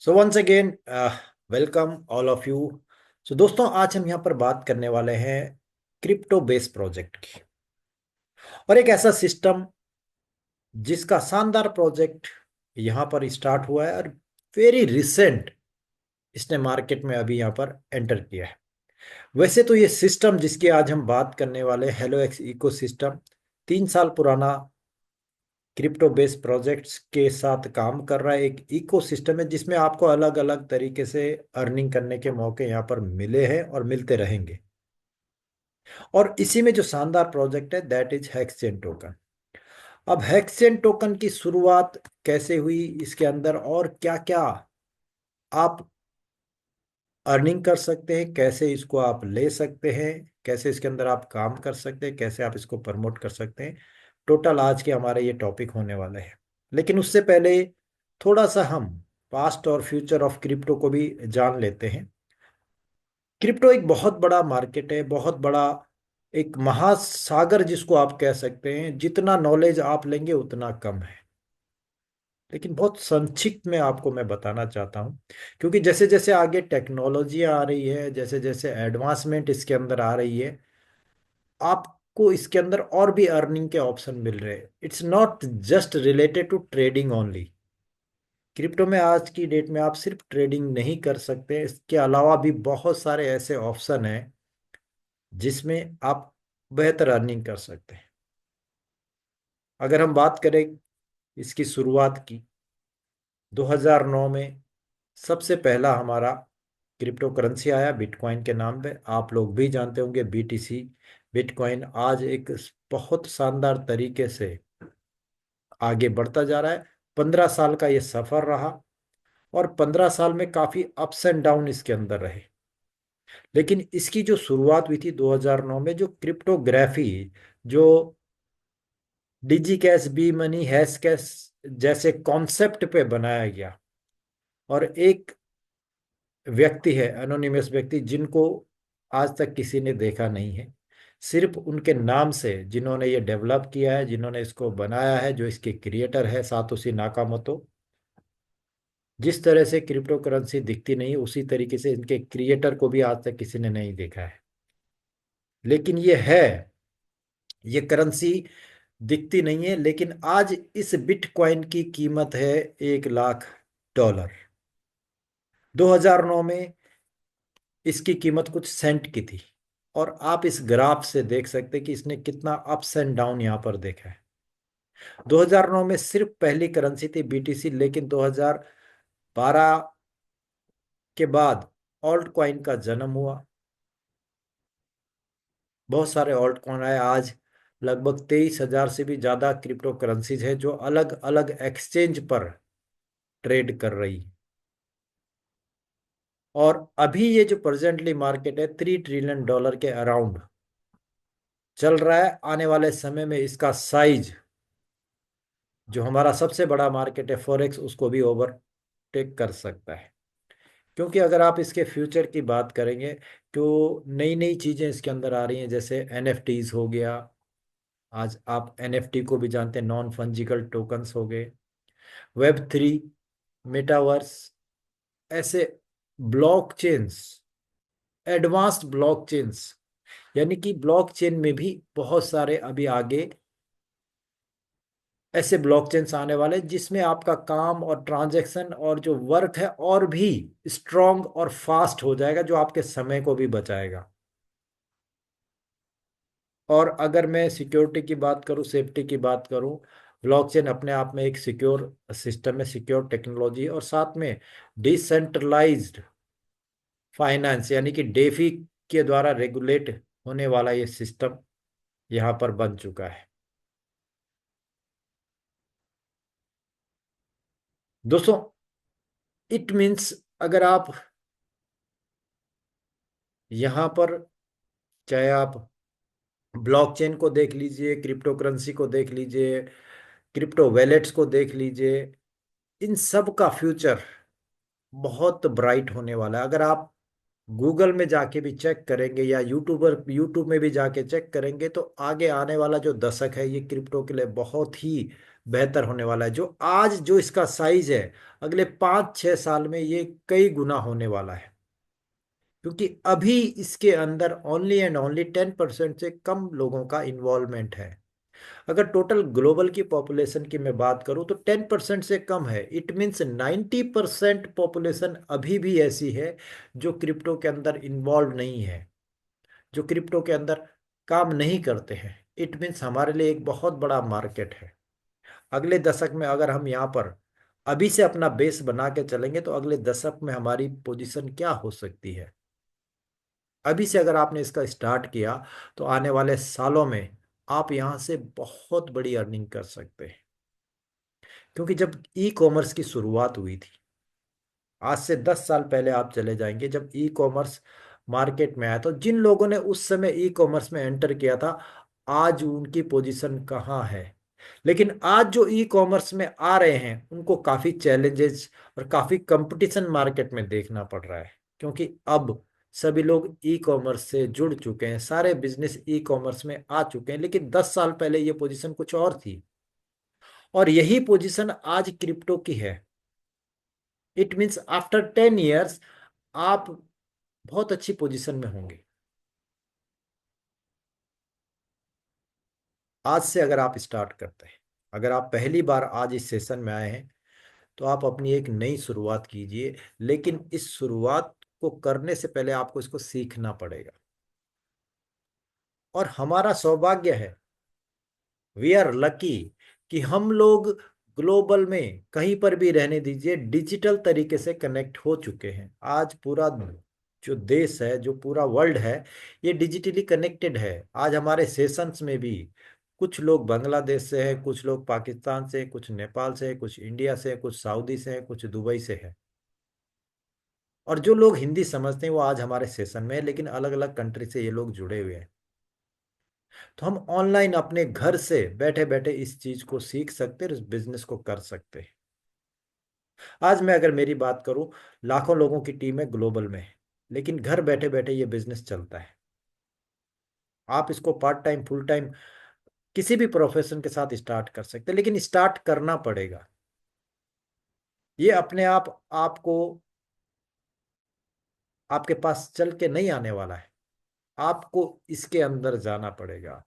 So once again welcome all of you. So दोस्तों, आज हम यहाँ पर बात करने वाले हैं क्रिप्टो बेस प्रोजेक्ट की, और एक ऐसा सिस्टम जिसका शानदार प्रोजेक्ट यहाँ पर स्टार्ट हुआ है और वेरी रिसेंट इसने मार्केट में अभी यहाँ पर एंटर किया है। वैसे तो ये सिस्टम जिसकी आज हम बात करने वाले हेलो एक्स इको सिस्टम 3 साल पुराना क्रिप्टो बेस्ड प्रोजेक्ट्स के साथ काम कर रहा है। एक इको सिस्टम है जिसमें आपको अलग अलग तरीके से अर्निंग करने के मौके यहाँ पर मिले हैं और मिलते रहेंगे। और इसी में जो शानदार प्रोजेक्ट है दैट इज हेक्सचेन टोकन। अब हेक्सचेन टोकन की शुरुआत कैसे हुई, इसके अंदर और क्या क्या आप अर्निंग कर सकते हैं, कैसे इसको आप ले सकते हैं, कैसे इसके अंदर आप काम कर सकते हैं, कैसे आप इसको प्रमोट कर सकते हैं, टोटल आज के हमारे ये टॉपिक होने वाले हैं। लेकिन उससे पहले थोड़ा सा हम पास्ट और फ्यूचर ऑफ क्रिप्टो को भी जान लेते हैं। क्रिप्टो एक बहुत बड़ा मार्केट है, बहुत बड़ा एक महासागर जिसको आप कह सकते हैं। जितना नॉलेज आप लेंगे उतना कम है, लेकिन बहुत संक्षिप्त में आपको मैं बताना चाहता हूँ, क्योंकि जैसे जैसे आगे टेक्नोलॉजी आ रही है, जैसे जैसे एडवांसमेंट इसके अंदर आ रही है, आपको इसके अंदर और भी अर्निंग के ऑप्शन मिल रहे हैं। It's not just related to trading only. Crypto में आज की डेट में आप सिर्फ ट्रेडिंग नहीं कर सकते, इसके अलावा भी बहुत सारे ऐसे ऑप्शन हैं जिसमें आप बेहतर अर्निंग कर सकते हैं। अगर हम बात करें इसकी शुरुआत की, 2009 में सबसे पहला हमारा क्रिप्टो करेंसी आया बिटकॉइन के नाम पे। आप लोग भी जानते होंगे बीटीसी। बिटकॉइन आज एक बहुत शानदार तरीके से आगे बढ़ता जा रहा है। 15 साल का ये सफर रहा, और 15 साल में काफी अप्स एंड डाउन इसके अंदर रहे। लेकिन इसकी जो शुरुआत हुई थी 2009 में, जो क्रिप्टोग्राफी, जो DigiCash, B money, hashcash जैसे कॉन्सेप्ट पे बनाया गया, और एक व्यक्ति है, एनोनिमस व्यक्ति, जिनको आज तक किसी ने देखा नहीं है, सिर्फ उनके नाम से जिन्होंने ये डेवलप किया है, जिन्होंने इसको बनाया है, जो इसके क्रिएटर है सातोशी नाकामोतो। जिस तरह से क्रिप्टो करेंसी दिखती नहीं उसी तरीके से इनके क्रिएटर को भी आज तक किसी ने नहीं देखा है। लेकिन ये है, ये करेंसी दिखती नहीं है, लेकिन आज इस बिटकॉइन की कीमत है $1 लाख। 2009 में इसकी कीमत कुछ सेंट की थी, और आप इस ग्राफ से देख सकते हैं कि इसने कितना अप्स एंड डाउन यहां पर देखा है। 2009 में सिर्फ पहली करेंसी थी बीटीसी, लेकिन 2012 के बाद ऑल्ट कॉइन का जन्म हुआ। बहुत सारे ऑल्ट कॉइन आए। आज लगभग 23,000 से भी ज्यादा क्रिप्टो करेंसीज है जो अलग अलग एक्सचेंज पर ट्रेड कर रही है। और अभी ये जो प्रेजेंटली मार्केट है $3 ट्रिलियन के अराउंड चल रहा है। आने वाले समय में इसका साइज, जो हमारा सबसे बड़ा मार्केट है फॉरेक्स, उसको भी ओवरटेक कर सकता है। क्योंकि अगर आप इसके फ्यूचर की बात करेंगे तो नई नई चीजें इसके अंदर आ रही हैं, जैसे एनएफटीज हो गया। आज आप एनएफटी को भी जानते हैं, नॉन फंजिकल टोकन्स हो गए, वेब 3, मेटावर्स, ऐसे ब्लॉकचेन्स, एडवांस्ड ब्लॉकचेन्स। यानी कि ब्लॉकचेन में भी बहुत सारे अभी आगे ऐसे ब्लॉकचेन्स आने वाले हैं जिसमें आपका काम और ट्रांजैक्शन और जो वर्क है और भी स्ट्रांग और फास्ट हो जाएगा, जो आपके समय को भी बचाएगा। और अगर मैं सिक्योरिटी की बात करूं, सेफ्टी की बात करूं, ब्लॉकचेन अपने आप में एक सिक्योर सिस्टम है, सिक्योर टेक्नोलॉजी, और साथ में डिसेंट्रलाइज्ड फाइनेंस यानी कि डेफी के द्वारा रेगुलेट होने वाला ये सिस्टम यहाँ पर बन चुका है। दोस्तों, इट मीन्स अगर आप यहाँ पर, चाहे आप ब्लॉकचेन को देख लीजिए, क्रिप्टो करेंसी को देख लीजिए, क्रिप्टो वैलेट्स को देख लीजिए, इन सब का फ्यूचर बहुत ब्राइट होने वाला है। अगर आप गूगल में जाके भी चेक करेंगे या यूट्यूब में भी जाके चेक करेंगे, तो आगे आने वाला जो दशक है ये क्रिप्टो के लिए बहुत ही बेहतर होने वाला है। जो आज जो इसका साइज है, अगले 5-6 साल में ये कई गुना होने वाला है। क्योंकि अभी इसके अंदर ओनली एंड ओनली 10% से कम लोगों का इन्वॉल्वमेंट है। अगर टोटल ग्लोबल की पॉपुलेशन की मैं बात करूं तो 10% से कम है। इट मीन्स 90% पॉपुलेशन अभी भी ऐसी है जो क्रिप्टो के अंदर इन्वॉल्व नहीं है, जो क्रिप्टो के अंदर काम नहीं करते हैं। इट मीन्स हमारे लिए एक बहुत बड़ा मार्केट है। अगले दशक में अगर हम यहाँ पर अभी से अपना बेस बना के चलेंगे तो अगले दशक में हमारी पोजीशन क्या हो सकती है। अभी से अगर आपने इसका स्टार्ट किया तो आने वाले सालों में आप यहाँ से बहुत बड़ी अर्निंग कर सकते हैं। क्योंकि जब ई कॉमर्स की शुरुआत हुई थी, आज से 10 साल पहले आप चले जाएंगे जब ई कॉमर्स मार्केट में आया, तो जिन लोगों ने उस समय ई कॉमर्स में एंटर किया था, आज उनकी पोजीशन कहाँ है। लेकिन आज जो ई कॉमर्स में आ रहे हैं उनको काफी चैलेंजेस और काफी कंपटीशन मार्केट में देखना पड़ रहा है। क्योंकि अब सभी लोग ई कॉमर्स से जुड़ चुके हैं, सारे बिजनेस ई कॉमर्स में आ चुके हैं। लेकिन 10 साल पहले ये पोजीशन कुछ और थी, और यही पोजीशन आज क्रिप्टो की है। इट मीन्स आफ्टर 10 ईयर्स आप बहुत अच्छी पोजीशन में होंगे। आज से अगर आप स्टार्ट करते हैं, अगर आप पहली बार आज इस सेशन में आए हैं, तो आप अपनी एक नई शुरुआत कीजिए। लेकिन इस शुरुआत को करने से पहले आपको इसको सीखना पड़ेगा। और हमारा सौभाग्य है, वी आर लकी, कि हम लोग ग्लोबल में कहीं पर भी रहने दीजिए डिजिटल तरीके से कनेक्ट हो चुके हैं। आज पूरा जो देश है, जो पूरा वर्ल्ड है, ये डिजिटली कनेक्टेड है। आज हमारे सेशंस में भी कुछ लोग बांग्लादेश से हैं, कुछ लोग पाकिस्तान से, कुछ नेपाल से, कुछ इंडिया से, कुछ सऊदी से, कुछ दुबई से है। और जो लोग हिंदी समझते हैं वो आज हमारे सेशन में है, लेकिन अलग अलग कंट्री से ये लोग जुड़े हुए हैं। तो हम ऑनलाइन अपने घर से बैठे बैठे इस चीज को सीख सकते हैं और इस बिजनेस को कर सकते हैं। आज मैं अगर मेरी बात करूं, लाखों लोगों की टीम है ग्लोबल में, लेकिन घर बैठे बैठे ये बिजनेस चलता है। आप इसको पार्ट टाइम, फुल टाइम, किसी भी प्रोफेशन के साथ स्टार्ट कर सकते हैं, लेकिन स्टार्ट करना पड़ेगा। ये अपने आप आपको आपके पास चल के नहीं आने वाला है। आपको इसके अंदर जाना पड़ेगा।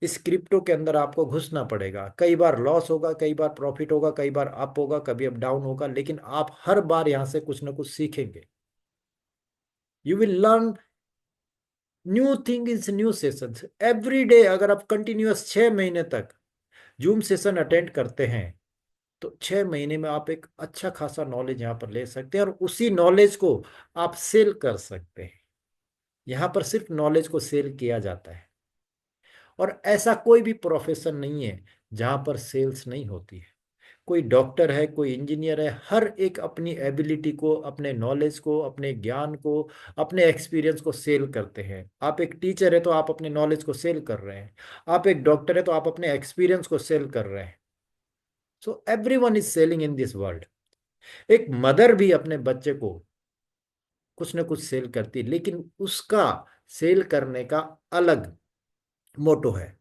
इस क्रिप्टो के अंदर आपको घुसना पड़ेगा। कई बार लॉस होगा, कई बार प्रॉफिट होगा, कई बार अप होगा, कभी अप डाउन होगा, लेकिन आप हर बार यहां से कुछ ना कुछ सीखेंगे। You will learn new thing is new sessions every day. अगर आप कंटिन्यूअस 6 महीने तक जूम सेशन अटेंड करते हैं, तो 6 महीने में आप एक अच्छा खासा नॉलेज यहाँ पर ले सकते हैं, और उसी नॉलेज को आप सेल कर सकते हैं। यहाँ पर सिर्फ नॉलेज को सेल किया जाता है। और ऐसा कोई भी प्रोफेशन नहीं है जहां पर सेल्स नहीं होती है। कोई डॉक्टर है, कोई इंजीनियर है, हर एक अपनी एबिलिटी को, अपने नॉलेज को, अपने ज्ञान को, अपने एक्सपीरियंस को सेल करते हैं। आप एक टीचर है तो आप अपने नॉलेज को सेल कर रहे हैं। आप एक डॉक्टर है तो आप अपने एक्सपीरियंस को सेल कर रहे हैं। So everyone is selling in this world. एक मदर भी अपने बच्चे को कुछ ना कुछ सेल करती है, लेकिन उसका सेल करने का अलग मोटो है।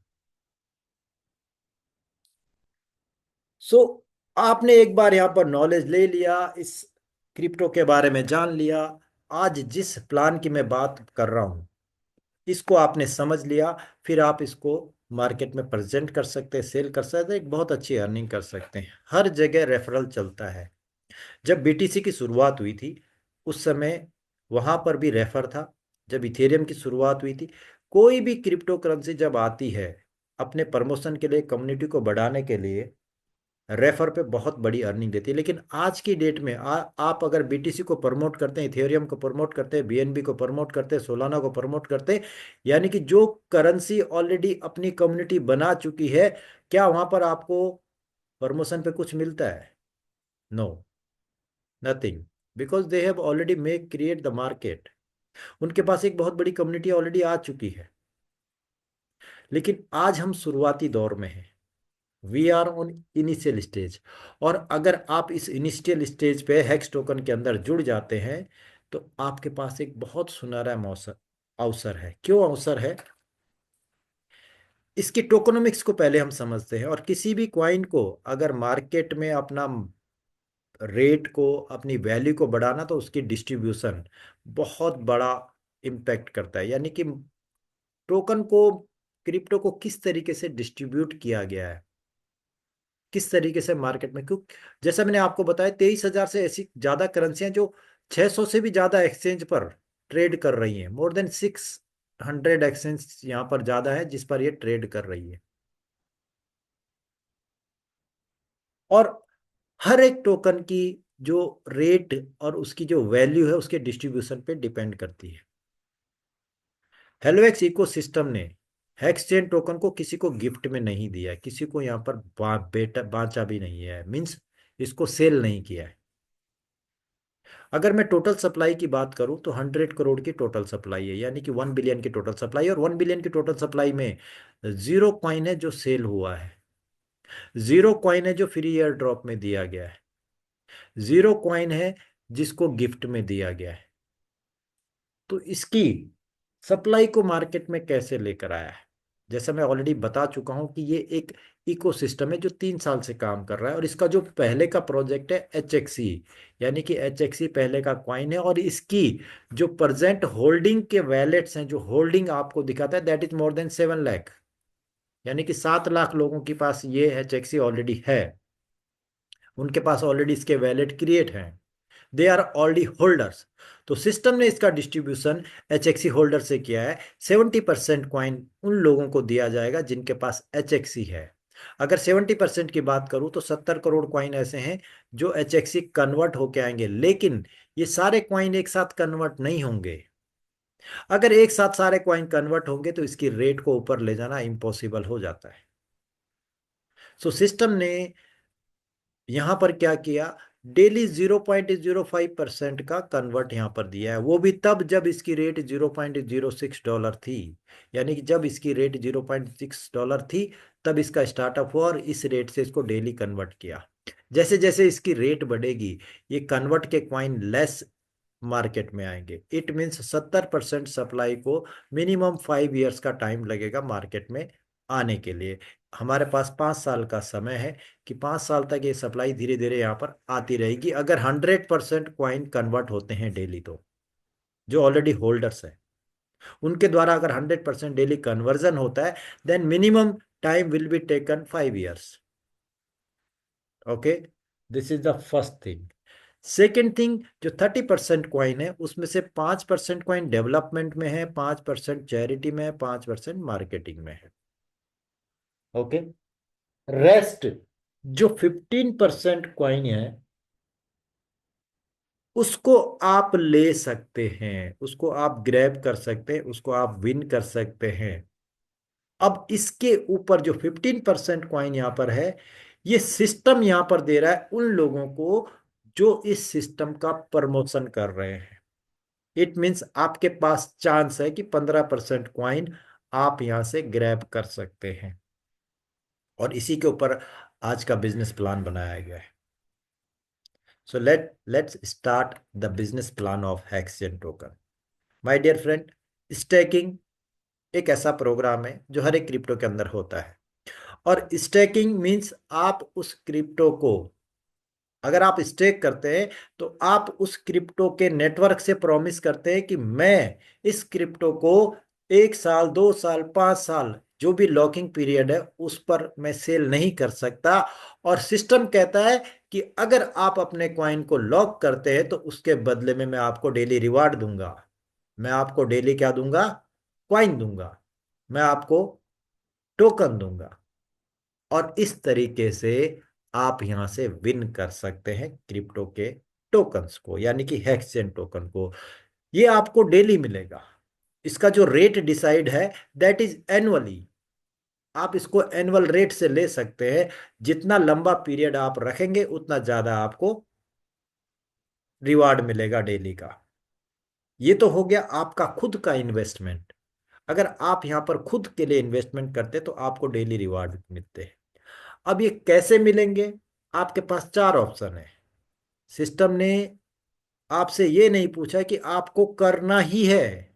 सो आपने एक बार यहाँ पर नॉलेज ले लिया, इस क्रिप्टो के बारे में जान लिया। आज जिस प्लान की मैं बात कर रहा हूँ, इसको आपने समझ लिया, फिर आप इसको मार्केट में प्रेजेंट कर सकते हैं, सेल कर सकते हैं, एक बहुत अच्छी अर्निंग कर सकते हैं। हर जगह रेफरल चलता है। जब बीटीसी की शुरुआत हुई थी उस समय वहां पर भी रेफर था। जब इथेरियम की शुरुआत हुई थी, कोई भी क्रिप्टो करेंसी जब आती है, अपने प्रमोशन के लिए, कम्युनिटी को बढ़ाने के लिए, रेफर पे बहुत बड़ी अर्निंग देती है। लेकिन आज की डेट में आप अगर बीटीसी को प्रमोट करते हैं, इथेरियम को प्रमोट करते हैं, बीएनबी को प्रमोट करते हैं, सोलाना को प्रमोट करते हैं, यानी कि जो करेंसी ऑलरेडी अपनी कम्युनिटी बना चुकी है, क्या वहां पर आपको प्रमोशन पे कुछ मिलता है? No, nothing. Because they have already make create the market. उनके पास एक बहुत बड़ी कम्युनिटी ऑलरेडी आ चुकी है। लेकिन आज हम शुरुआती दौर में हैं। We are on initial stage. और अगर आप इस इनिशियल स्टेज पे हेक्स टोकन के अंदर जुड़ जाते हैं, तो आपके पास एक बहुत सुनहरा मौसर अवसर है। क्यों अवसर है? इसकी टोकोनॉमिक्स को पहले हम समझते हैं। और किसी भी कॉइन को अगर मार्केट में अपना रेट को, अपनी वैल्यू को बढ़ाना, तो उसकी डिस्ट्रीब्यूशन बहुत बड़ा इम्पैक्ट करता है। यानी कि टोकन को, क्रिप्टो को किस तरीके से डिस्ट्रीब्यूट किया गया है, किस तरीके से मार्केट में, क्यों, जैसा मैंने आपको बताया 23,000 से ऐसी ज्यादा करेंसियां जो 600 से भी ज्यादा एक्सचेंज पर ट्रेड कर रही हैं। मोर देन 600 एक्सचेंज यहाँ पर ज्यादा है जिस पर ये ट्रेड कर रही है। और हर एक टोकन की जो रेट और उसकी जो वैल्यू है उसके डिस्ट्रीब्यूशन पे डिपेंड करती है। हेलोएक्स इकोसिस्टम ने हेक्सचेन टोकन को किसी को गिफ्ट में नहीं दिया है, किसी को यहाँ पर बेटा बांचा भी नहीं है, मींस इसको सेल नहीं किया है। अगर मैं टोटल सप्लाई की बात करूं तो 100 करोड़ की टोटल सप्लाई है, यानी कि 1 बिलियन की टोटल सप्लाई। और 1 बिलियन की टोटल सप्लाई में जीरो कॉइन है जो सेल हुआ है, जीरो कॉइन है जो फ्री एयर ड्रॉप में दिया गया है, जीरो कॉइन है जिसको गिफ्ट में दिया गया है। तो इसकी सप्लाई को मार्केट में कैसे लेकर आया है, जैसा मैं ऑलरेडी बता चुका हूं कि ये एक इकोसिस्टम है जो 3 साल से काम कर रहा है। और इसका जो पहले का प्रोजेक्ट है HXE, यानी कि HXE पहले का क्वाइन है। और इसकी जो प्रेजेंट होल्डिंग के वैलेट्स हैं, जो होल्डिंग आपको दिखाता है, that is more than 7 lakh, यानी कि 7 लाख लोगों के पास ये HXE ऑलरेडी है। उनके पास ऑलरेडी इसके वैलेट क्रिएट हैं, दे आर ऑलरेडी होल्डर्स। तो सिस्टम ने इसका डिस्ट्रीब्यूशन HXE होल्डर से किया है। 70% क्वाइन उन लोगों को दिया जाएगा जिनके पास HXE है। अगर 70% की बात करूं तो 70 करोड़ क्वाइन ऐसे हैं जो HXE कन्वर्ट होके आएंगे, लेकिन ये सारे क्वाइन एक साथ कन्वर्ट नहीं होंगे। अगर एक साथ सारे क्वाइन कन्वर्ट होंगे तो इसकी रेट को ऊपर ले जाना इम्पॉसिबल हो जाता है। सो सिस्टम ने यहां पर क्या किया, डेली 0.05% का कन्वर्ट यहां पर दिया है, वो भी तब जब इसकी रेट $0.06 थी। यानी कि जब इसकी रेट $0.6 थी तब इसका स्टार्टअप हुआ और इस रेट से इसको डेली कन्वर्ट किया। जैसे जैसे इसकी रेट बढ़ेगी ये कन्वर्ट के क्वाइन लेस मार्केट में आएंगे। इट मीन्स 70% सप्लाई को मिनिमम 5 ईयर्स का टाइम लगेगा मार्केट में आने के लिए। हमारे पास 5 साल का समय है कि 5 साल तक ये सप्लाई धीरे धीरे यहाँ पर आती रहेगी, अगर 100% क्वाइन कन्वर्ट होते हैं डेली तो। जो ऑलरेडी होल्डर्स है उनके द्वारा अगर 100% डेली कन्वर्जन होता है, then minimum time will be taken 5 years. Okay, this is the first thing. Second thing, जो 30% क्वाइन है उसमें से 5% क्वाइन डेवलपमेंट में है, 5% चैरिटी में है, 5% मार्केटिंग में है। ओके, रेस्ट जो 15% क्वाइन है उसको आप ले सकते हैं, उसको आप ग्रैब कर सकते हैं, उसको आप विन कर सकते हैं। अब इसके ऊपर जो 15% क्वाइन यहां पर है, ये सिस्टम यहां पर दे रहा है उन लोगों को जो इस सिस्टम का प्रमोशन कर रहे हैं। इट मीन्स आपके पास चांस है कि 15% क्वाइन आप यहां से ग्रैब कर सकते हैं। और इसी के ऊपर आज का बिजनेस प्लान बनाया गया है। So let's start the business plan of hexen token. My dear friend, staking एक ऐसा प्रोग्राम है जो हर एक क्रिप्टो के अंदर होता है। और स्टेकिंग मीन्स आप उस क्रिप्टो को, अगर आप स्टेक करते हैं तो आप उस क्रिप्टो के नेटवर्क से प्रॉमिस करते हैं कि मैं इस क्रिप्टो को 1 साल, 2 साल, 5 साल, जो भी लॉकिंग पीरियड है उस पर मैं सेल नहीं कर सकता। और सिस्टम कहता है कि अगर आप अपने क्वाइन को लॉक करते हैं तो उसके बदले में मैं आपको डेली रिवार्ड दूंगा। मैं आपको डेली क्या दूंगा, क्वाइन दूंगा, मैं आपको टोकन दूंगा। और इस तरीके से आप यहां से विन कर सकते हैं क्रिप्टो के टोकन्स को, यानी कि हेक्सेन टोकन को। ये आपको डेली मिलेगा। इसका जो रेट डिसाइड है दैट इज एनुअली। आप इसको एनुअल रेट से ले सकते हैं। जितना लंबा पीरियड आप रखेंगे उतना ज्यादा आपको रिवार्ड मिलेगा डेली का। ये तो हो गया आपका खुद का इन्वेस्टमेंट। अगर आप यहां पर खुद के लिए इन्वेस्टमेंट करते तो आपको डेली रिवार्ड मिलते हैं। अब ये कैसे मिलेंगे, आपके पास 4 ऑप्शन है। सिस्टम ने आपसे ये नहीं पूछा कि आपको करना ही है,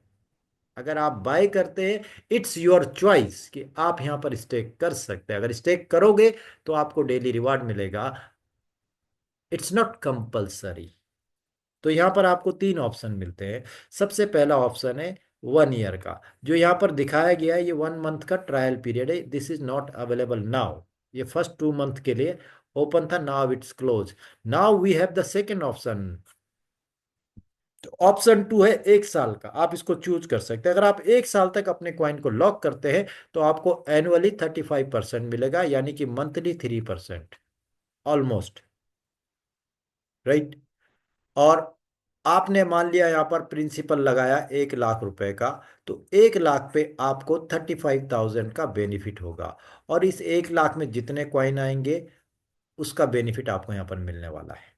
अगर आप बाय करते हैं, इट्स योर चॉइस कि आप यहां पर स्टेक कर सकते हैं। अगर स्टेक करोगे तो आपको डेली रिवार्ड मिलेगा, इट्स नॉट कंपल्सरी। तो यहाँ पर आपको तीन ऑप्शन मिलते हैं। सबसे पहला ऑप्शन है 1 ईयर का, जो यहाँ पर दिखाया गया है, ये 1 मंथ का ट्रायल पीरियड है, this is not available now. ये फर्स्ट 2 मंथ के लिए ओपन था, now it's close. Now we have the second option. तो ऑप्शन 2 है 1 साल का, आप इसको चूज कर सकते हैं। अगर आप 1 साल तक अपने कॉइन को लॉक करते हैं तो आपको एनुअली 35% मिलेगा, यानी कि मंथली 3%, ऑलमोस्ट, राइट। और आपने मान लिया यहाँ पर प्रिंसिपल लगाया 1 लाख रुपए का, तो 1 लाख पे आपको 35,000 का बेनिफिट होगा। और इस 1 लाख में जितने कॉइन आएंगे उसका बेनिफिट आपको यहाँ पर मिलने वाला है,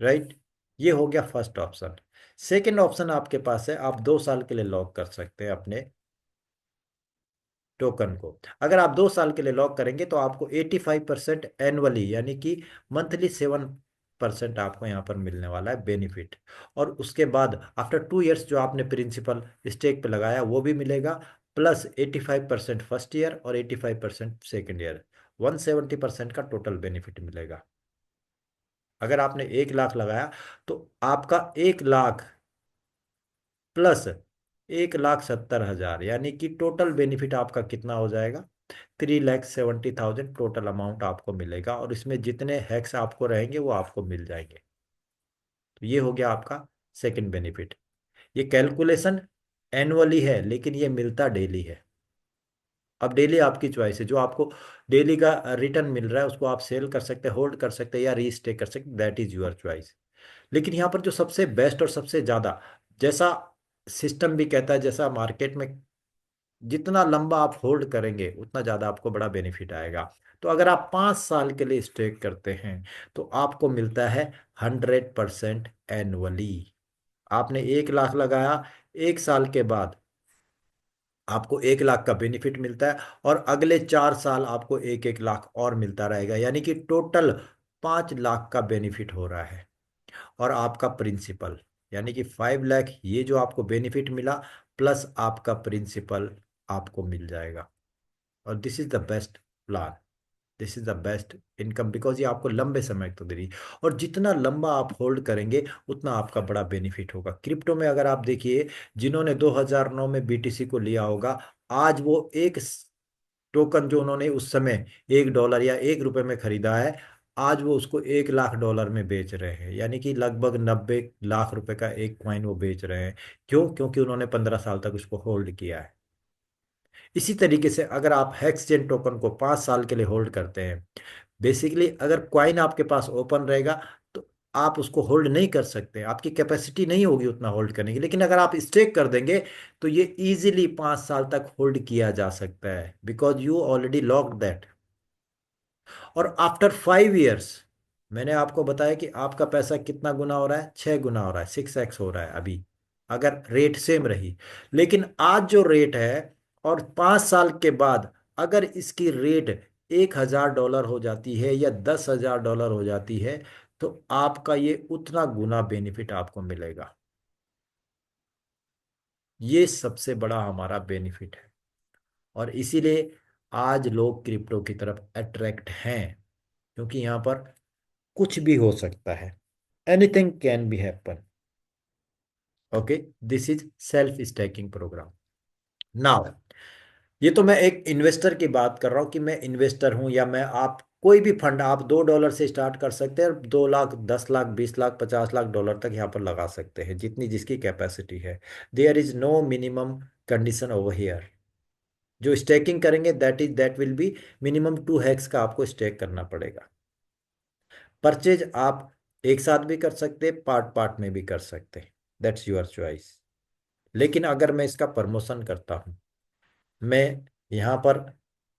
राइट। ये हो गया फर्स्ट ऑप्शन। सेकेंड ऑप्शन आपके पास है, आप 2 साल के लिए लॉक कर सकते हैं अपने टोकन को। अगर आप 2 साल के लिए लॉक करेंगे तो आपको 85% एनुअली, यानी कि मंथली 7% आपको यहाँ पर मिलने वाला है बेनिफिट। और उसके बाद आफ्टर 2 ईयर्स जो आपने प्रिंसिपल स्टेक पे लगाया वो भी मिलेगा, प्लस 85% फर्स्ट ईयर और 85% सेकेंड ईयर, 170% का टोटल बेनिफिट मिलेगा। अगर आपने 1 लाख लगाया तो आपका 1 लाख प्लस 1,70,000, यानी कि टोटल बेनिफिट आपका कितना हो जाएगा, 3,70,000 टोटल अमाउंट आपको मिलेगा। और इसमें जितने हैक्स आपको रहेंगे वो आपको मिल जाएंगे। तो ये हो गया आपका सेकंड बेनिफिट। ये कैलकुलेशन एनुअली है, लेकिन ये मिलता डेली है। अब डेली आपकी चॉइस है, जो आपको डेली का रिटर्न मिल रहा है उसको आप सेल कर सकते हैं, होल्ड कर सकते हैं या रीस्टेक कर सकते हैं, दैट इज योर चॉइस। लेकिन यहाँ पर जो सबसे बेस्ट और सबसे ज़्यादा, जैसा सिस्टम भी कहता है, जैसा मार्केट में जितना लंबा आप होल्ड करेंगे उतना ज़्यादा आपको बड़ा बेनिफिट आएगा। तो अगर आप 5 साल के लिए स्टेक करते हैं तो आपको मिलता है 100% एनुअली। आपने 1 लाख लगाया, 1 साल के बाद आपको 1 लाख का बेनिफिट मिलता है, और अगले 4 साल आपको 1-1 लाख और मिलता रहेगा, यानी कि टोटल 5 लाख का बेनिफिट हो रहा है। और आपका प्रिंसिपल, यानी कि 5 लाख, ये जो आपको बेनिफिट मिला प्लस आपका प्रिंसिपल आपको मिल जाएगा। और this is the best plan, this is the best income, because ये आपको लंबे समय तक तो दे रही है। और जितना लंबा आप होल्ड करेंगे उतना आपका बड़ा बेनिफिट होगा। क्रिप्टो में अगर आप देखिए, जिन्होंने 2009 में बीटीसी को लिया होगा, आज वो एक टोकन जो उन्होंने उस समय $1 या $1 में खरीदा है, आज वो उसको $1 लाख में बेच रहे हैं, यानी कि लगभग 90 लाख रुपए का एक कॉइन वो बेच रहे हैं। क्यों? क्योंकि उन्होंने 15 साल तक उसको होल्ड किया है। इसी तरीके से अगर आप हेक्सचेन टोकन को 5 साल के लिए होल्ड करते हैं, बेसिकली अगर कॉइन आपके पास ओपन रहेगा तो आप उसको होल्ड नहीं कर सकते, आपकी कैपेसिटी नहीं होगी उतना होल्ड करने की। लेकिन अगर आप स्टेक कर देंगे तो ये इजीली 5 साल तक होल्ड किया जा सकता है, because you already locked that. और आफ्टर 5 ईयर्स, मैंने आपको बताया कि आपका पैसा कितना गुना हो रहा है, 6 गुना हो रहा है, 6x हो रहा है अभी, अगर रेट सेम रही। लेकिन आज जो रेट है, और 5 साल के बाद अगर इसकी रेट $1,000 हो जाती है या $10,000 हो जाती है, तो आपका ये उतना गुना बेनिफिट आपको मिलेगा। ये सबसे बड़ा हमारा बेनिफिट है। और इसीलिए आज लोग क्रिप्टो की तरफ अट्रैक्ट हैं, क्योंकि यहाँ पर कुछ भी हो सकता है, anything can be happen. Okay, this is self stacking program. Now, ये तो मैं एक इन्वेस्टर की बात कर रहा हूँ कि मैं इन्वेस्टर हूँ, या मैं, आप कोई भी फंड आप $2 से स्टार्ट कर सकते हैं और 2 लाख, 10 लाख, 20 लाख, $50 लाख तक यहाँ पर लगा सकते हैं, जितनी जिसकी कैपेसिटी है। There is no minimum condition over here. जो स्टेकिंग करेंगे that will be minimum 2 hex का आपको स्टेक करना पड़ेगा। परचेज आप एक साथ भी कर सकते हैं, पार्ट पार्ट में भी कर सकते हैं, दैट्स योर चॉइस। लेकिन अगर मैं इसका प्रमोशन करता हूँ, मैं यहाँ पर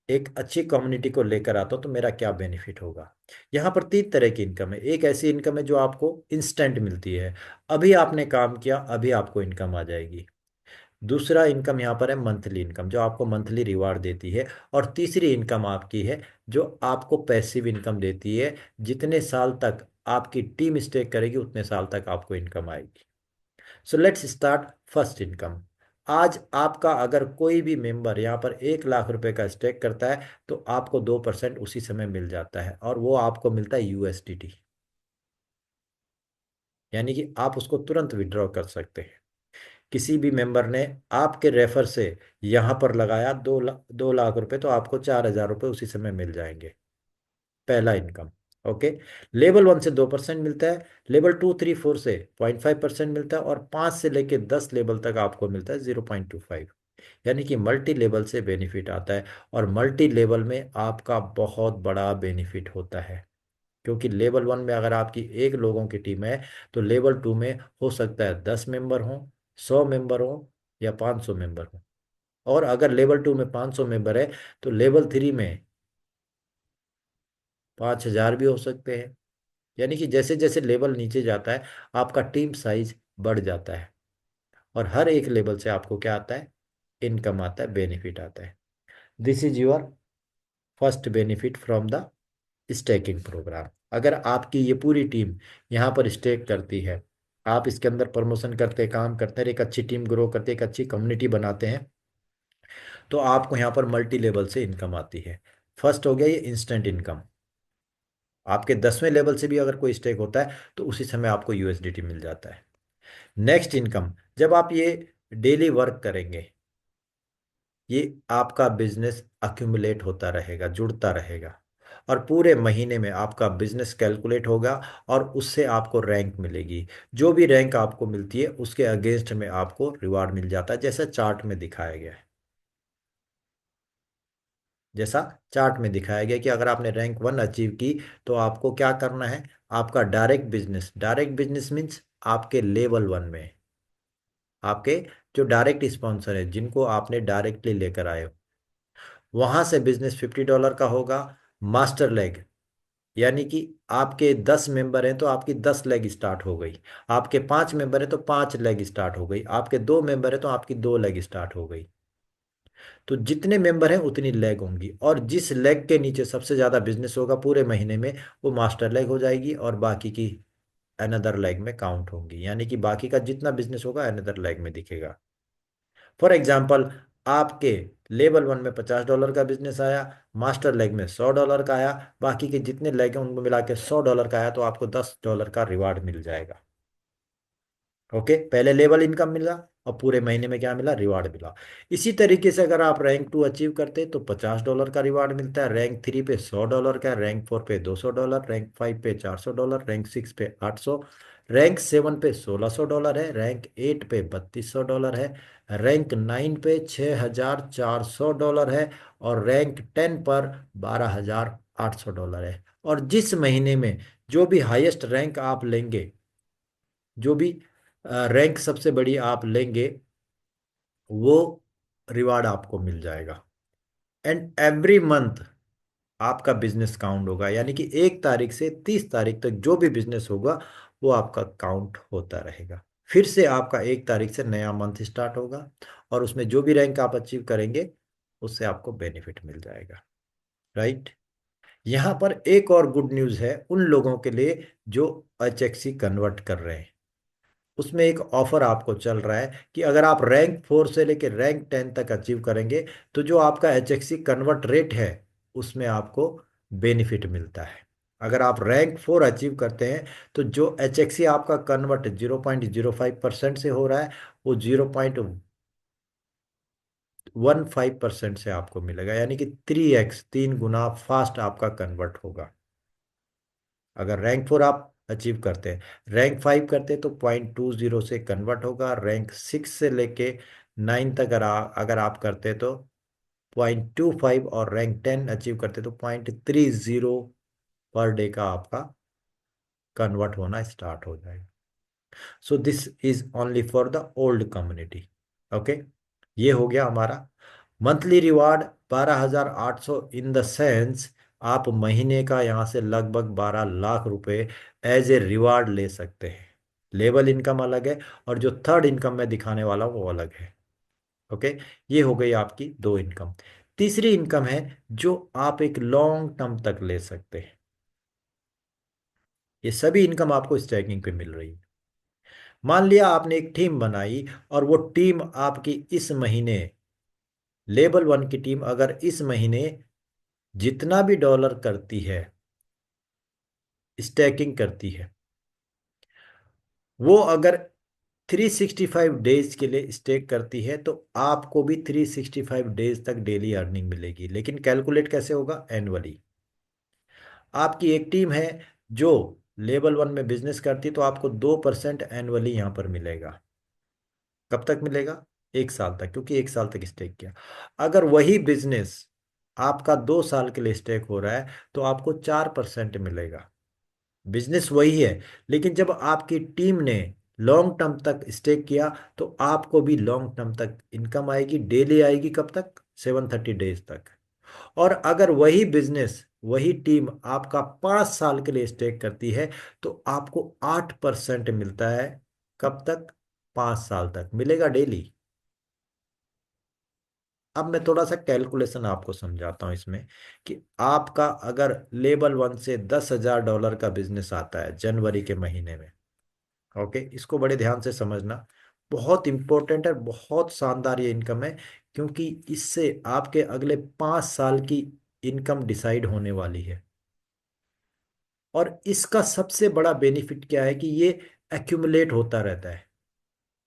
एक अच्छी कम्युनिटी को लेकर आता हूँ, तो मेरा क्या बेनिफिट होगा। यहाँ पर 3 तरह की इनकम है। एक ऐसी इनकम है जो आपको इंस्टेंट मिलती है, अभी आपने काम किया अभी आपको इनकम आ जाएगी। दूसरा इनकम यहाँ पर है मंथली इनकम, जो आपको मंथली रिवार्ड देती है। और तीसरी इनकम आपकी है जो आपको पैसिव इनकम देती है, जितने साल तक आपकी टीम स्टेक करेगी उतने साल तक आपको इनकम आएगी। सो लेट्स स्टार्ट फर्स्ट इनकम। आज आपका अगर कोई भी मेंबर यहाँ पर 1 लाख रुपए का स्टेक करता है तो आपको 2% उसी समय मिल जाता है, और वो आपको मिलता है यूएसडीटी। यानी कि आप उसको तुरंत विड्रॉ कर सकते हैं। किसी भी मेंबर ने आपके रेफर से यहाँ पर लगाया 2 लाख रुपए, तो आपको 4,000 रुपये उसी समय मिल जाएंगे। पहला इनकम। ओके। लेवल 1 से 2% मिलता है, लेवल 2, 3, 4 से 0.5% मिलता है, और 5 से लेके 10 लेवल तक आपको मिलता है 0.25। यानी कि मल्टी लेवल से बेनिफिट आता है। और मल्टी लेवल में आपका बहुत बड़ा बेनिफिट होता है, क्योंकि लेवल 1 में अगर आपकी एक लोगों की टीम है, तो लेवल 2 में हो सकता है 10 मेंबर हों, 100 मेंबर हों, या 500 मेंबर हों। और अगर लेवल 2 में 500 मेंबर है, तो लेवल 3 में 5,000 भी हो सकते हैं। यानी कि जैसे जैसे लेवल नीचे जाता है, आपका टीम साइज बढ़ जाता है, और हर एक लेवल से आपको क्या आता है? इनकम आता है, बेनिफिट आता है। This is your first benefit from the staking program. अगर आपकी ये पूरी टीम यहाँ पर स्टेक करती है, आप इसके अंदर प्रमोशन करते, काम करते हैं, एक अच्छी टीम ग्रो करते, एक अच्छी कम्युनिटी बनाते हैं, तो आपको यहाँ पर मल्टी लेवल से इनकम आती है। फर्स्ट हो गया ये इंस्टेंट इनकम। आपके 10वें लेवल से भी अगर कोई स्टेक होता है तो उसी समय आपको यूएसडीटी मिल जाता है। नेक्स्ट इनकम, जब आप ये डेली वर्क करेंगे, ये आपका बिजनेस अक्यूमुलेट होता रहेगा, जुड़ता रहेगा, और पूरे महीने में आपका बिजनेस कैलकुलेट होगा, और उससे आपको रैंक मिलेगी। जो भी रैंक आपको मिलती है उसके अगेंस्ट में आपको रिवार्ड मिल जाता है, जैसा चार्ट में दिखाया गया है। जैसा चार्ट में दिखाया गया कि अगर आपने रैंक 1 अचीव की, तो आपको क्या करना है? आपका डायरेक्ट बिजनेस मीन्स आपके लेवल 1 में आपके जो डायरेक्ट स्पॉन्सर है, जिनको आपने डायरेक्टली लेकर आए हो, वहां से बिजनेस $50 का होगा। मास्टर लेग, यानी कि आपके 10 मेंबर हैं तो आपकी 10 लेग स्टार्ट हो गई। आपके 5 मेंबर हैं तो 5 लेग स्टार्ट हो गई। आपके 2 मेंबर हैं तो आपकी 2 लेग स्टार्ट हो गई। तो जितने मेंबर हैं उतनी लेग होंगी, और जिस लेग के नीचे सबसे ज्यादा बिजनेस होगा पूरे महीने में, वो मास्टर लेग हो जाएगी, और बाकी की अनदर लेग में काउंट होंगी। यानी कि बाकी का जितना बिजनेस होगा अनदर लेग में दिखेगा। फॉर एग्जाम्पल, आपके लेवल 1 में $50 का बिजनेस आया, मास्टर लेग में $100 का आया, बाकी के जितने लेग हैं उनको मिला के $100 का आया, तो आपको $10 का रिवार्ड मिल जाएगा। ओके, पहले लेवल इनकम मिला, और पूरे महीने में क्या मिला? रिवार्ड मिला। इसी तरीके से अगर आप रैंक 2 अचीव करते तो $50 का रिवार्ड मिलता है, रैंक 3 पे $100 का, रैंक 4 पे $200, रैंक 5 पे $400, रैंक 6 पे 800, रैंक 7 पे $1,600 है, रैंक 8 पे $3,200 है, रैंक 9 पे $6,400 है, और रैंक 10 पर $12,800 है। और जिस महीने में जो भी हाईएस्ट रैंक आप लेंगे, जो भी रैंक सबसे बड़ी आप लेंगे, वो रिवार्ड आपको मिल जाएगा। एंड एवरी मंथ आपका बिजनेस काउंट होगा, यानी कि 1 तारीख से 30 तारीख तक जो भी बिजनेस होगा वो आपका काउंट होता रहेगा। फिर से आपका 1 तारीख से नया मंथ स्टार्ट होगा, और उसमें जो भी रैंक आप अचीव करेंगे उससे आपको बेनिफिट मिल जाएगा। राइट। यहाँ पर एक और गुड न्यूज़ है उन लोगों के लिए जो एचएक्सी कन्वर्ट कर रहे हैं। उसमें एक ऑफर आपको चल रहा है कि अगर आप रैंक 4 से लेकर रैंक 10 तक अचीव करेंगे, तो जो आपका एचएक्सी कन्वर्ट रेट है उसमें आपको बेनिफिट मिलता है। अगर आप रैंक 4 अचीव करते हैं, तो जो एचएक्सी आपका कन्वर्ट 0.05% से हो रहा है, वो 0.15% से आपको मिलेगा। यानी कि 3x, 3 गुना फास्ट आपका कन्वर्ट होगा अगर रैंक 4 आप अचीव करते हैं। रैंक 5 करते हैं तो 0.20 से कन्वर्ट होगा। रैंक 6 से लेके 9 तक अगर आप करते हैं तो 0.25, और रैंक 10 अचीव करते हैं तो 0.30 पर डे का आपका कन्वर्ट होना स्टार्ट हो जाएगा। So this is only for the old community. Okay, ये हो गया हमारा monthly reward 12,800, in the sense आप महीने का यहाँ से लगभग 12 लाख रुपए एज ए रिवार्ड ले सकते हैं। लेवल इनकम अलग है, और जो थर्ड इनकम मैं दिखाने वाला हूँ वो अलग है। ओके, ये हो गई आपकी 2 इनकम। तीसरी इनकम है जो आप एक लॉन्ग टर्म तक ले सकते हैं। ये सभी इनकम आपको स्टैकिंग पे मिल रही है। मान लिया आपने एक टीम बनाई और वो टीम आपकी इस महीने, लेवल वन की टीम अगर इस महीने जितना भी डॉलर करती है, स्टैकिंग करती है, वो अगर 365 डेज के लिए स्टेक करती है तो आपको भी 365 डेज तक डेली अर्निंग मिलेगी। लेकिन कैलकुलेट कैसे होगा? एनुअली। आपकी एक टीम है जो लेवल वन में बिजनेस करती है तो आपको 2% एनुअली यहां पर मिलेगा। कब तक मिलेगा? एक साल तक, क्योंकि एक साल तक स्टेक किया। अगर वही बिजनेस आपका 2 साल के लिए स्टेक हो रहा है तो आपको 4% मिलेगा। बिजनेस वही है, लेकिन जब आपकी टीम ने लॉन्ग टर्म तक स्टेक किया तो आपको भी लॉन्ग टर्म तक इनकम आएगी, डेली आएगी। कब तक? 730 डेज तक। और अगर वही बिजनेस, वही टीम आपका 5 साल के लिए स्टेक करती है तो आपको 8% मिलता है। कब तक? 5 साल तक मिलेगा डेली। अब मैं थोड़ा सा कैलकुलेशन आपको समझाता हूं इसमें, कि आपका अगर लेवल वन से $10,000 का बिजनेस आता है जनवरी के महीने में। ओके, इसको बड़े ध्यान से समझना, बहुत इंपॉर्टेंट है, बहुत शानदार ये इनकम है, क्योंकि इससे आपके अगले 5 साल की इनकम डिसाइड होने वाली है। और इसका सबसे बड़ा बेनिफिट क्या है कि ये एक्यूमुलेट होता रहता है,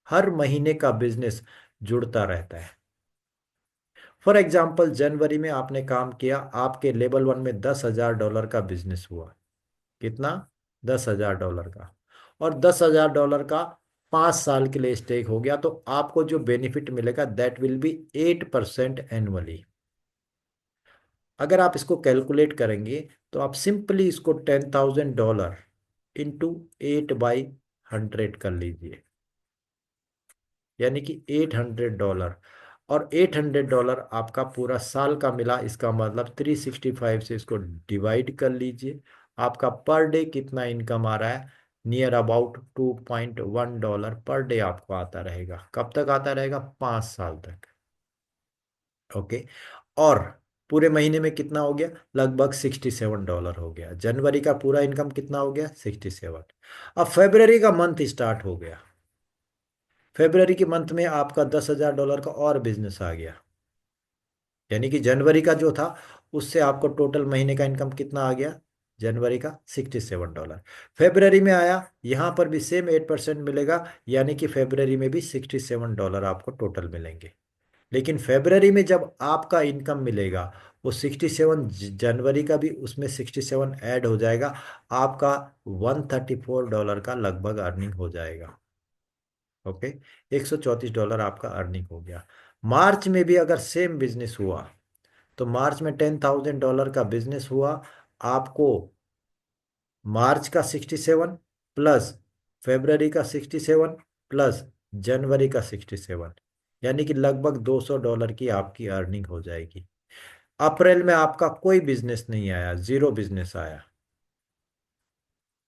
हर महीने का बिजनेस जुड़ता रहता है। फॉर एग्जाम्पल, जनवरी में आपने काम किया, आपके लेवल वन में $10,000 का बिजनेस हुआ। कितना? $10,000 का। और $10,000 का 5 साल के लिए स्टेक हो गया तो आपको जो बेनिफिट मिलेगा दैट विल बी 8% एनुअली। अगर आप इसको कैलकुलेट करेंगे तो आप सिंपली इसको $10,000 इंटू 8/100 कर लीजिए, यानी कि $800। और $800 आपका पूरा साल का मिला, इसका मतलब 365 से इसको डिवाइड कर लीजिए। आपका पर डे कितना इनकम आ रहा है? नियर अबाउट $2.1 पर डे आपको आता रहेगा। कब तक आता रहेगा? 5 साल तक। ओके। और पूरे महीने में कितना हो गया? लगभग $67 हो गया। जनवरी का पूरा इनकम कितना हो गया? 67। अब फेब्रवरी का मंथ स्टार्ट हो गया। फेब्रवरी के मंथ में आपका $10,000 का और बिजनेस आ गया, यानी कि जनवरी का जो था उससे आपको टोटल महीने का इनकम कितना आ गया? जनवरी का $67। फेब्रवरी में आया, यहां पर भी सेम 8% मिलेगा, यानी कि फेब्रवरी में भी $67 आपको टोटल मिलेंगे। लेकिन फेब्रवरी में जब आपका इनकम मिलेगा, वो 67, जनवरी का भी उसमें 67 ऐड हो जाएगा, आपका $134 का लगभग अर्निंग हो जाएगा। ओके, $134 आपका अर्निंग हो गया। मार्च में भी अगर सेम बिजनेस हुआ तो मार्च में $10,000 का बिजनेस हुआ, आपको मार्च का 67 प्लस फेब्रवरी का 67 प्लस जनवरी का 67, यानी कि लगभग $200 की आपकी अर्निंग हो जाएगी। अप्रैल में आपका कोई बिजनेस नहीं आया, जीरो बिजनेस आया,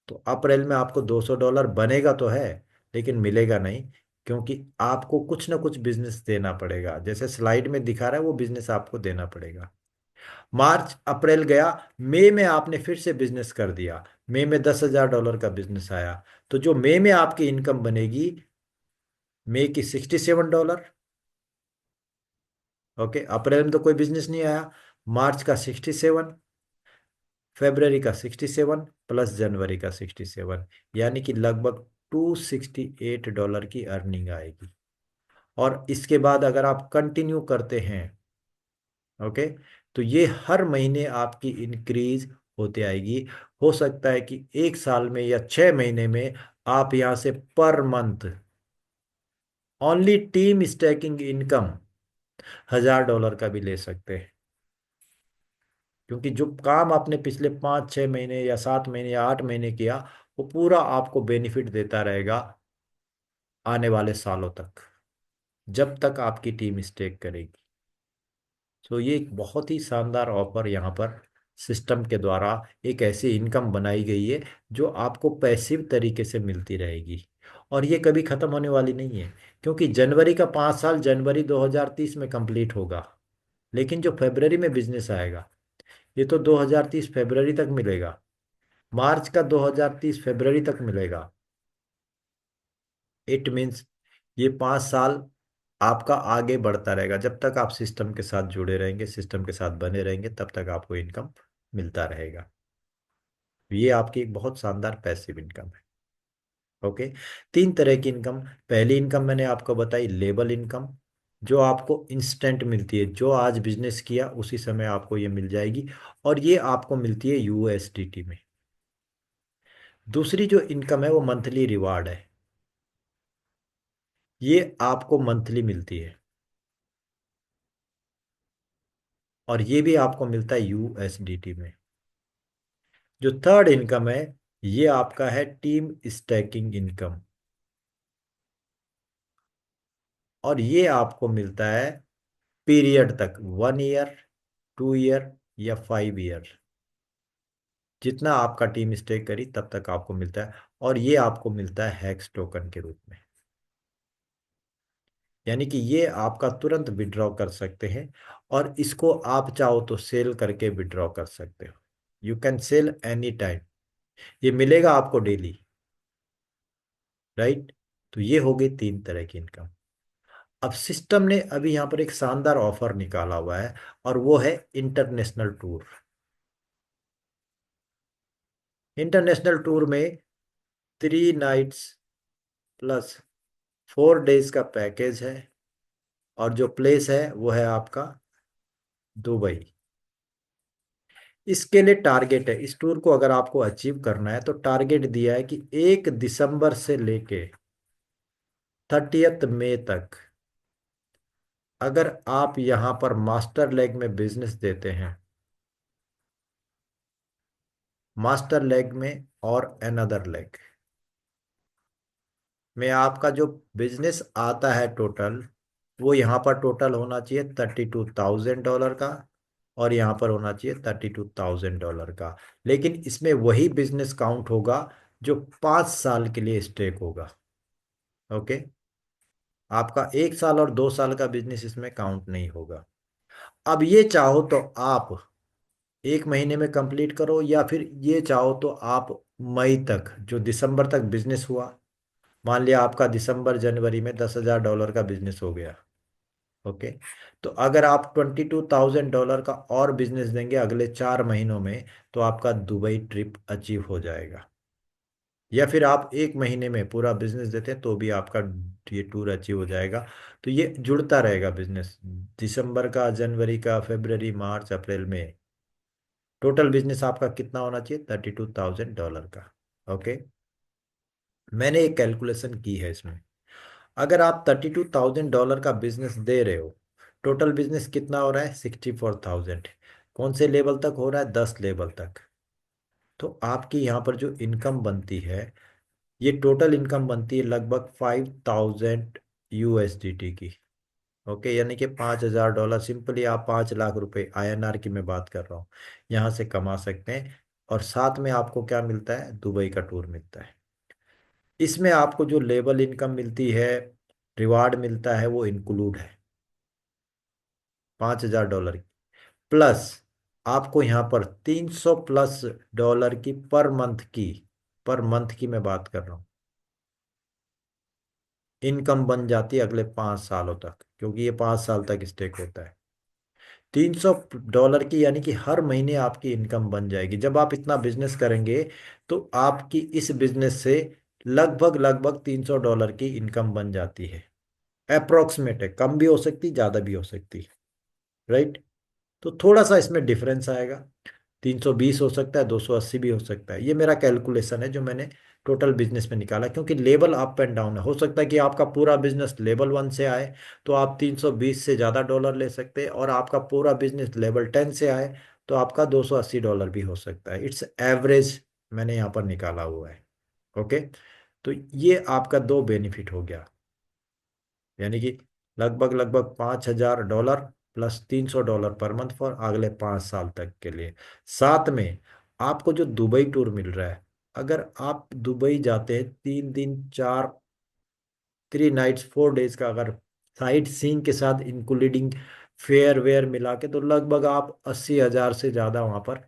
तो अप्रैल में आपको $200 बनेगा तो है, लेकिन मिलेगा नहीं, क्योंकि आपको कुछ ना कुछ बिजनेस देना पड़ेगा। जैसे स्लाइड में दिखा रहा है वो बिजनेस आपको देना पड़ेगा। मार्च अप्रैल गया, मई में आपने फिर से बिजनेस कर दिया, मई में $10,000 का बिजनेस आया, तो जो मई में आपकी इनकम बनेगी, मई की $67। ओके, अप्रैल में तो कोई बिजनेस नहीं आया, मार्च का 67, फेब्रवरी का 67 प्लस जनवरी का 67, यानी कि लगभग $268 की अर्निंग आएगी। और इसके बाद अगर आप कंटिन्यू करते हैं, ओके, तो ये हर महीने आपकी इंक्रीज होते आएगी। हो सकता है कि एक साल में या 6 महीने में आप यहां से per month only team stacking income $1,000 का भी ले सकते हैं, क्योंकि जो काम आपने पिछले 5 6 महीने या 7 महीने या 8 महीने किया, वो पूरा आपको बेनिफिट देता रहेगा आने वाले सालों तक, जब तक आपकी टीम स्टेक करेगी। तो ये एक बहुत ही शानदार ऑफर यहाँ पर सिस्टम के द्वारा एक ऐसी इनकम बनाई गई है जो आपको पैसिव तरीके से मिलती रहेगी, और ये कभी खत्म होने वाली नहीं है, क्योंकि जनवरी का 5 साल जनवरी 2030 में कंप्लीट होगा, लेकिन जो फरवरी में बिजनेस आएगा ये तो 2030 फरवरी तक मिलेगा, मार्च का 2030 फरवरी तक मिलेगा, इट मीन्स ये 5 साल आपका आगे बढ़ता रहेगा। जब तक आप सिस्टम के साथ जुड़े रहेंगे, सिस्टम के साथ बने रहेंगे, तब तक आपको इनकम मिलता रहेगा। ये आपकी एक बहुत शानदार पैसिव इनकम है। ओके। 3 तरह की इनकम। पहली इनकम मैंने आपको बताई, लेबल इनकम, जो आपको इंस्टेंट मिलती है, जो आज बिजनेस किया उसी समय आपको ये मिल जाएगी, और ये आपको मिलती है यूएसडीटी में। दूसरी जो इनकम है वो मंथली रिवार्ड है। ये आपको मंथली मिलती है, और ये भी आपको मिलता है यूएसडीटी में। जो थर्ड इनकम है, ये आपका है टीम स्टैकिंग इनकम, और ये आपको मिलता है पीरियड तक, 1 ईयर, 2 ईयर या 5 ईयर। जितना आपका टीम स्टे करी तब तक आपको मिलता है, और ये आपको मिलता है हैक्स टोकन के रूप में। यानी कि ये आपका तुरंत विड्रॉ कर सकते हैं, और इसको आप चाहो तो सेल करके विड्रॉ कर सकते हो। You can sell any time. ये मिलेगा आपको डेली, राइट। तो ये हो गई 3 तरह की इनकम। अब सिस्टम ने अभी यहाँ पर एक शानदार ऑफर निकाला हुआ है, और वो है इंटरनेशनल टूर। इंटरनेशनल टूर में 3 नाइट्स प्लस 4 डेज का पैकेज है, और जो प्लेस है वो है आपका दुबई। इसके लिए टारगेट है, इस टूर को अगर आपको अचीव करना है तो टारगेट दिया है कि 1 दिसंबर से लेके 30 मई तक, अगर आप यहां पर मास्टर लेग में बिजनेस देते हैं, मास्टर लेग में और अनदर लेग में आपका जो बिजनेस आता है टोटल, वो यहाँ पर टोटल होना चाहिए $32,000 का, और यहाँ पर होना चाहिए $32,000 का। लेकिन इसमें वही बिजनेस काउंट होगा जो 5 साल के लिए स्टेक होगा। ओके। आपका 1 साल और 2 साल का बिजनेस इसमें काउंट नहीं होगा। अब ये चाहो तो आप 1 महीने में कंप्लीट करो, या फिर ये चाहो तो आप मई तक, जो दिसंबर तक बिजनेस हुआ, मान लिया आपका दिसंबर जनवरी में $10,000 का बिजनेस हो गया। ओके। तो अगर आप $22,000 का और बिजनेस देंगे अगले 4 महीनों में, तो आपका दुबई ट्रिप अचीव हो जाएगा। या फिर आप 1 महीने में पूरा बिजनेस देते हैं तो भी आपका ये टूर अचीव हो जाएगा। तो ये जुड़ता रहेगा बिजनेस, दिसंबर का, जनवरी का, फरवरी, मार्च, अप्रैल में। टोटल बिजनेस आपका कितना होना चाहिए? $32,000 का। ओके। मैंने एक कैलकुलेशन की है इसमें। अगर आप $32,000 का बिजनेस दे रहे हो, टोटल बिजनेस कितना हो रहा है? 64,000। कौन से लेवल तक हो रहा है? 10 लेवल तक। तो आपकी यहाँ पर जो इनकम बनती है, ये टोटल इनकम बनती है लगभग 5,000 USDT की। ओके। यानी कि $5,000, सिंपली आप 5 लाख रुपए, INR की मैं बात कर रहा हूँ, यहाँ से कमा सकते हैं। और साथ में आपको क्या मिलता है? दुबई का टूर मिलता है। इसमें आपको जो लेवल इनकम मिलती है, रिवार्ड मिलता है, वो इंक्लूड है $5,000 की। प्लस आपको यहाँ पर $300+ की पर मंथ की मैं बात कर रहा हूँ, इनकम बन जाती है अगले 5 सालों तक, क्योंकि ये 5 साल तक स्टेक होता है। $300 की, यानी कि हर महीने आपकी इनकम बन जाएगी। जब आप इतना बिजनेस करेंगे तो आपकी इस बिजनेस से लगभग लगभग $300 की इनकम बन जाती है। अप्रोक्सीमेट है, कम भी हो सकती, ज्यादा भी हो सकती, राइट। तो थोड़ा सा इसमें डिफरेंस आएगा, 320 हो सकता है, 280 भी हो सकता है। ये मेरा कैलकुलेशन है जो मैंने टोटल बिजनेस में निकाला, क्योंकि लेवल अप एंड डाउन है। हो सकता है कि आपका पूरा बिजनेस लेवल 1 से आए तो आप 320 से ज़्यादा डॉलर ले सकते हैं, और आपका पूरा बिजनेस लेवल 10 से आए तो आपका $280 भी हो सकता है। इट्स एवरेज मैंने यहाँ पर निकाला हुआ है। ओके। तो ये आपका दो बेनिफिट हो गया, यानी कि लगभग लगभग $5,000 प्लस $300 पर मंथ फॉर अगले 5 साल तक के लिए। साथ में आपको जो दुबई टूर मिल रहा है, अगर आप दुबई जाते हैं 3 दिन 3 नाइट्स 4 डेज का, अगर साइट सीइंग के साथ इंक्लूडिंग फेयर वेयर मिला के, तो लगभग आप 80,000 से ज़्यादा वहाँ पर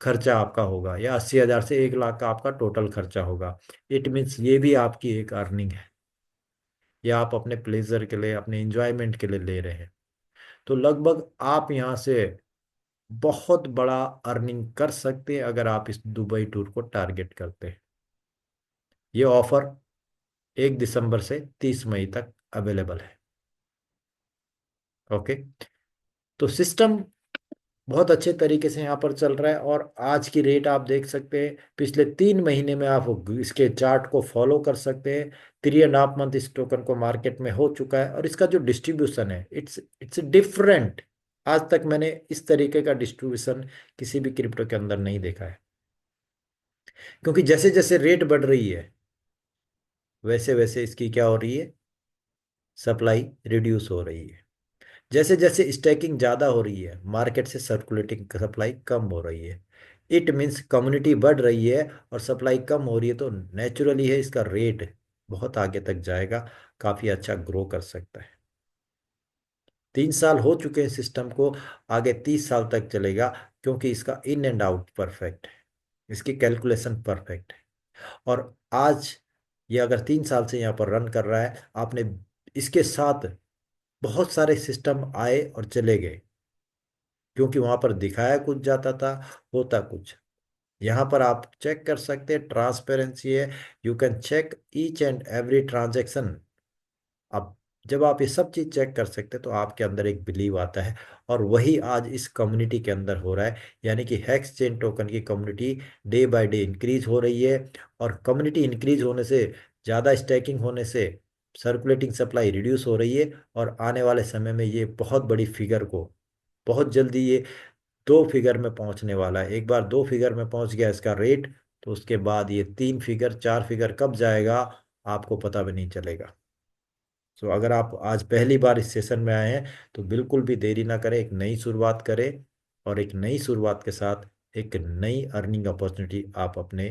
खर्चा आपका होगा, या 80,000 से 1 लाख का आपका टोटल खर्चा होगा। इट मीन्स ये भी आपकी एक अर्निंग है, या आप अपने प्लेजर के लिए, अपने इंजॉयमेंट के लिए ले रहे हैं। तो लगभग आप यहाँ से बहुत बड़ा अर्निंग कर सकते हैं अगर आप इस दुबई टूर को टारगेट करते हैं। ये ऑफर 1 दिसंबर से 30 मई तक अवेलेबल है। ओके। तो सिस्टम बहुत अच्छे तरीके से यहाँ पर चल रहा है, और आज की रेट आप देख सकते हैं। पिछले 3 महीने में आप इसके चार्ट को फॉलो कर सकते हैं। 3.5 मंथ इस टोकन को मार्केट में हो चुका है, और इसका जो डिस्ट्रीब्यूशन है, इट्स इट्स डिफरेंट। आज तक मैंने इस तरीके का डिस्ट्रीब्यूशन किसी भी क्रिप्टो के अंदर नहीं देखा है। क्योंकि जैसे जैसे रेट बढ़ रही है, वैसे वैसे इसकी क्या हो रही है, सप्लाई रिड्यूस हो रही है। जैसे जैसे स्टैकिंग ज़्यादा हो रही है, मार्केट से सर्कुलेटिंग सप्लाई कम हो रही है। इट मीन्स कम्युनिटी बढ़ रही है और सप्लाई कम हो रही है, तो नेचुरली है इसका रेट बहुत आगे तक जाएगा, काफ़ी अच्छा ग्रो कर सकता है। 3 साल हो चुके हैं सिस्टम को, आगे 30 साल तक चलेगा, क्योंकि इसका इन एंड आउट परफेक्ट है, इसकी कैलकुलेशन परफेक्ट है। और आज ये अगर 3 साल से यहाँ पर रन कर रहा है, आपने इसके साथ बहुत सारे सिस्टम आए और चले गए, क्योंकि वहां पर दिखाया कुछ जाता था, होता कुछ। यहाँ पर आप चेक कर सकते हैं, ट्रांसपेरेंसी है। You can check each and every transaction. अब जब आप ये सब चीज चेक कर सकते हैं, तो आपके अंदर एक बिलीव आता है, और वही आज इस कम्युनिटी के अंदर हो रहा है। यानी कि हेक्स चेन टोकन की community day by day increase हो रही है, और कम्युनिटी इंक्रीज होने से, ज़्यादा स्टैकिंग होने से सर्कुलेटिंग सप्लाई रिड्यूस हो रही है, और आने वाले समय में ये बहुत बड़ी फिगर को, बहुत जल्दी ये 2 फिगर में पहुंचने वाला है। एक बार 2 फिगर में पहुंच गया इसका रेट, तो उसके बाद ये 3 फिगर 4 फिगर कब जाएगा, आपको पता भी नहीं चलेगा। तो अगर आप आज पहली बार इस सेशन में आए हैं, तो बिल्कुल भी देरी ना करें, एक नई शुरुआत करें, और एक नई शुरुआत के साथ एक नई अर्निंग अपॉर्चुनिटी आप अपने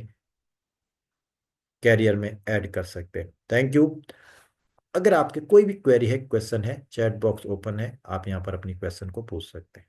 कैरियर में ऐड कर सकते हैं। Thank you. अगर आपके कोई भी क्वेरी है, क्वेश्चन है, चैट बॉक्स ओपन है, आप यहाँ पर अपनी क्वेश्चन को पूछ सकते हैं।